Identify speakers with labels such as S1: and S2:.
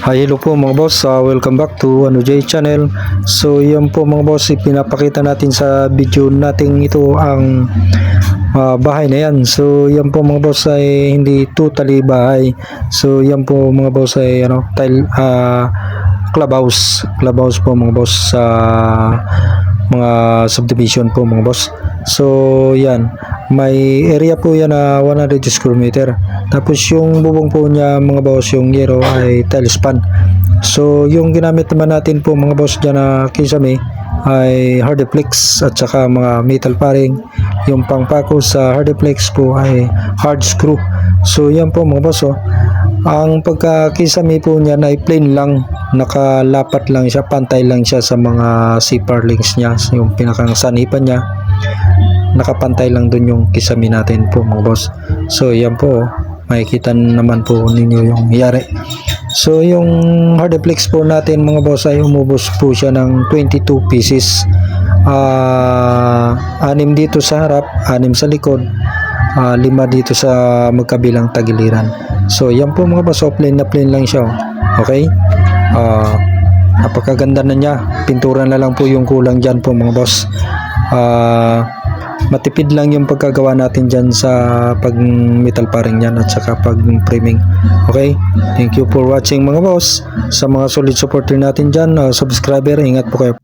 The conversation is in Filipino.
S1: Hello po mga boss, welcome back to J channel. So yan po mga boss, ipinapakita natin sa video natin ito ang bahay na yan. So yan po mga boss ay hindi totally bahay. So yan po mga boss ay tile, clubhouse po mga boss sa mga subdivision po mga boss. So yan, may area po yan na 100 square meter. Tapos yung bubong po niya mga boss, yung yero ay tile span. So yung ginamit naman natin po mga boss dyan na kisame ay hardplex at saka mga metal paring. Yung pangpako sa hardplex po ay hard screw. So yan po mga boss, ang pagkakisame po niya ay plain lang, nakalapat lang siya, pantay lang siya sa mga zipper links niya, yung pinakang sanipan niya, nakapantay lang dun yung kisame natin po mga boss. So yan po, makikita naman po ninyo yung yari. So yung hardplex po natin mga boss ay umubos po siya ng 22 pieces, 6 dito sa harap, 6 sa likod, 5 dito sa magkabilang tagiliran. So yan po mga boss, plain na plain lang siya, okay. Napakaganda na niya, pintura na lang po yung kulang dyan po mga boss. Matipid lang yung pagkagawa natin dyan sa pag metal paring yan at saka pag framing. Okay, thank you for watching mga boss. Sa mga solid supporter natin dyan, subscriber, ingat po kayo.